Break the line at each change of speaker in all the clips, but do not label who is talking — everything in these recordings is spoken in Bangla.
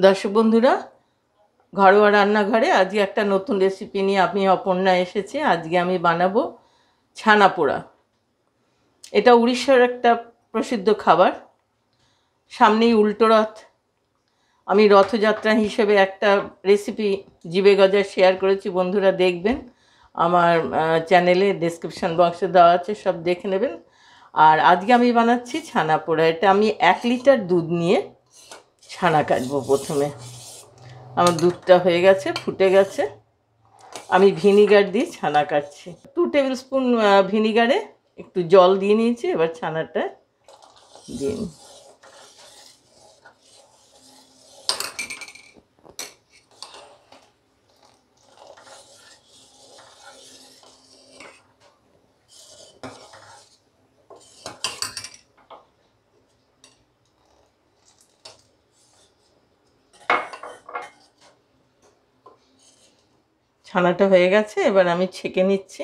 দর্শক বন্ধুরা, ঘরোয়া রান্নাঘরে আজকে একটা নতুন রেসিপি নিয়ে আমি অপর্ণা এসেছি। আজকে আমি বানাবো ছানা পোড়া। এটা উড়িষ্যার একটা প্রসিদ্ধ খাবার। সামনেই উল্টো রথ। আমি রথযাত্রা হিসেবে একটা রেসিপি জিবে গজা শেয়ার করেছি, বন্ধুরা দেখবেন। আমার চ্যানেলে ডেসক্রিপশন বক্সে দেওয়া আছে, সব দেখে নেবেন। আর আজকে আমি বানাচ্ছি ছানা পোড়া। এটা আমি 1 লিটার দুধ নিয়ে ছানা কাটবো। প্রথমে আমার দুধটা হয়ে গেছে, ফুটে গেছে। আমি ভিনিগার দিয়ে ছানা কাটছি। 2 টেবিল স্পুন ভিনিগারে একটু জল দিয়ে নিয়েছি। এবার ছানাটা দিয়ে নিই। ছানাটা হয়ে গেছে, এবার আমি ছেঁকে নিচ্ছি।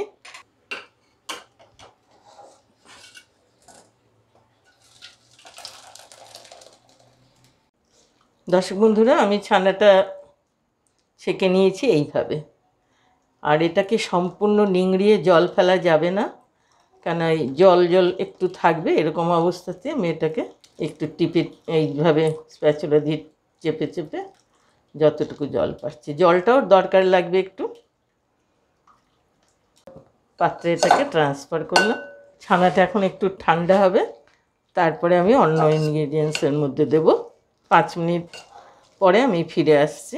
দর্শক বন্ধুরা, আমি ছানাটা ছেঁকে নিয়েছি এইভাবে। আর এটাকে সম্পূর্ণ নিংড়িয়ে জল ফেলা যাবে না, কেন এই জল জল একটু থাকবে। এরকম অবস্থাতে আমি এটাকে একটু টিপে এইভাবে স্প্যাচুলা দিয়ে চেপে চেপে যতটুকু জল পাচ্ছি, জলটাও দরকার লাগবে একটু। পাত্রে এটাকে ট্রান্সফার করলাম। ছানাটা এখন একটু ঠান্ডা হবে, তারপরে আমি অন্য ইনগ্রিডিয়েন্টসের মধ্যে দেব। 5 মিনিট পরে আমি ফিরে আসছি।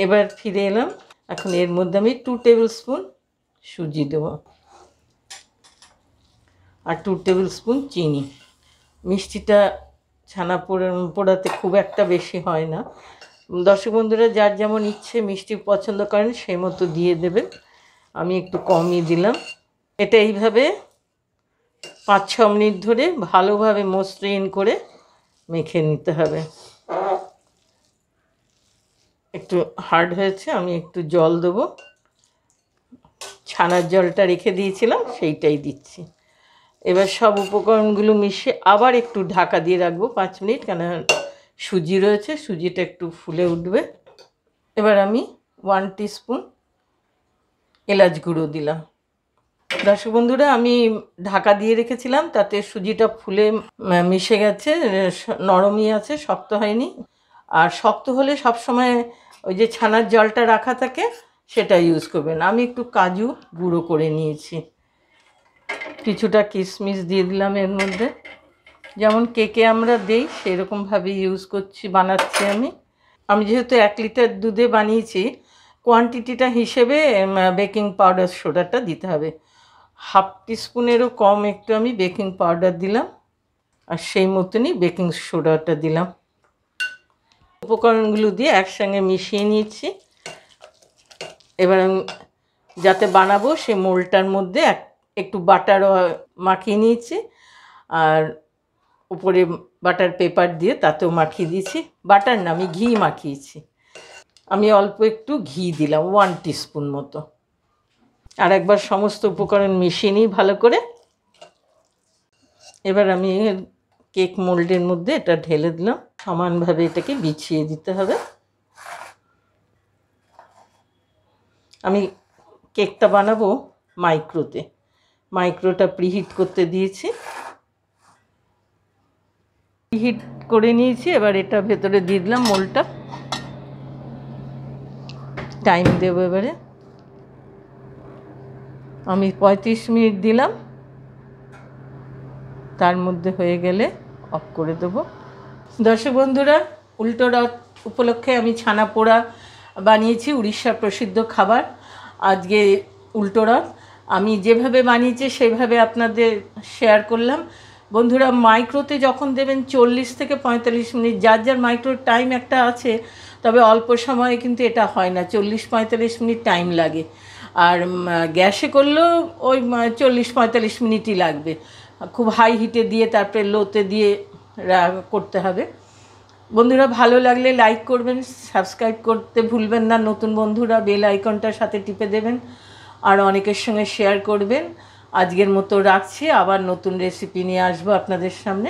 এবার ফিরে এলাম। এখন এর মধ্যে আমি 2 টেবিল স্পুন সুজি দেব আর 2 টেবিল স্পুন চিনি। মিষ্টিটা ছানা পোড়াতে খুব একটা বেশি হয় না। দর্শক বন্ধুরা, যার যেমন ইচ্ছে মিষ্টি পছন্দ করেন সেই মতো দিয়ে দেবেন। আমি একটু কমই দিলাম। এটা এইভাবে 5-6 মিনিট ধরে ভালোভাবে মসৃণ করে মেখে নিতে হবে। একটু হার্ড হয়েছে, আমি একটু জল দেবো। ছানার জলটা রেখে দিয়েছিলাম, সেইটাই দিচ্ছি। এবার সব উপকরণগুলো মিশিয়ে আবার একটু ঢাকা দিয়ে রাখবো 5 মিনিট, কেন সুজি রয়েছে, সুজিটা একটু ফুলে উঠবে। এবার আমি 1 টিস্পুন এলাচ গুঁড়ো দিলাম। দর্শক বন্ধুরা, আমি ঢাকা দিয়ে রেখেছিলাম, তাতে সুজিটা ফুলে মিশে গেছে, নরমই আছে, শক্ত হয়নি। আর শক্ত হলে সবসময় ওই যে ছানার জলটা রাখা থাকে সেটা ইউজ করবেন। আমি একটু কাজু গুঁড়ো করে নিয়েছি, কিছুটা কিশমিশ দিয়ে দিলাম এর মধ্যে। যেমন কেকে আমরা দেই সেরকমভাবে ইউজ করছি, বানাচ্ছি আমি যেহেতু 1 লিটার দুধে বানিয়েছি, কোয়ান্টিটিটা হিসেবে বেকিং পাউডার সোডাটা দিতে হবে। 1/2 টিস্পুনেরও কম একটু আমি বেকিং পাউডার দিলাম, আর সেই মতনই বেকিং সোডাটা দিলাম। উপকরণগুলো দিয়ে একসঙ্গে মিশিয়ে নিয়েছি। এবার আমি যাতে বানাবো সেই মোলটার মধ্যে একটু বাটারও মাখিয়ে নিয়েছি, আর উপরে বাটার পেপার দিয়ে তাতেও মাখিয়ে দিয়েছি। বাটার না, আমি ঘি মাখিয়েছি। আমি অল্প একটু ঘি দিলাম, 1 টিস্পুন মতো। আর একবার সমস্ত উপকরণ মিশিয়ে নিই ভালো করে। এবার আমি কেক মোল্ডের মধ্যে এটা ঢেলে দিলাম। সমানভাবে এটাকে বিছিয়ে দিতে হবে। আমি কেকটা বানাবো মাইক্রোতে। মাইক্রোটা প্রিহিট করতে দিয়েছি, প্রিহিট করে নিয়েছি। এবার এটা ভেতরে দিয়ে দিলাম মোলটা। টাইম দেবো এবারে। আমি 35 মিনিট দিলাম, তার মধ্যে হয়ে গেলে অফ করে দেবো। দর্শক বন্ধুরা, উল্টো রথ উপলক্ষে আমি ছানা পোড়া বানিয়েছি, উড়িষ্যার প্রসিদ্ধ খাবার। আজকে উল্টো রথ আমি যেভাবে বানিয়েছি সেভাবে আপনাদের শেয়ার করলাম। বন্ধুরা, মাইক্রোতে যখন দেবেন 40 থেকে 45 মিনিট, যার যার মাইক্রোর টাইম একটা আছে, তবে অল্প সময়ে কিন্তু এটা হয় না, 40-45 মিনিট টাইম লাগে। আর গ্যাসে করলেও ওই 40-45 মিনিটই লাগবে। খুব হাই হিটে দিয়ে তারপরে লোতে দিয়ে করতে হবে। বন্ধুরা, ভালো লাগলে লাইক করবেন, সাবস্ক্রাইব করতে ভুলবেন না। নতুন বন্ধুরা বেল আইকনটার সাথে টিপে দেবেন, আর অনেকের সঙ্গে শেয়ার করবেন। আজকের মতো রাখছি, আবার নতুন রেসিপি নিয়ে আসবো আপনাদের সামনে।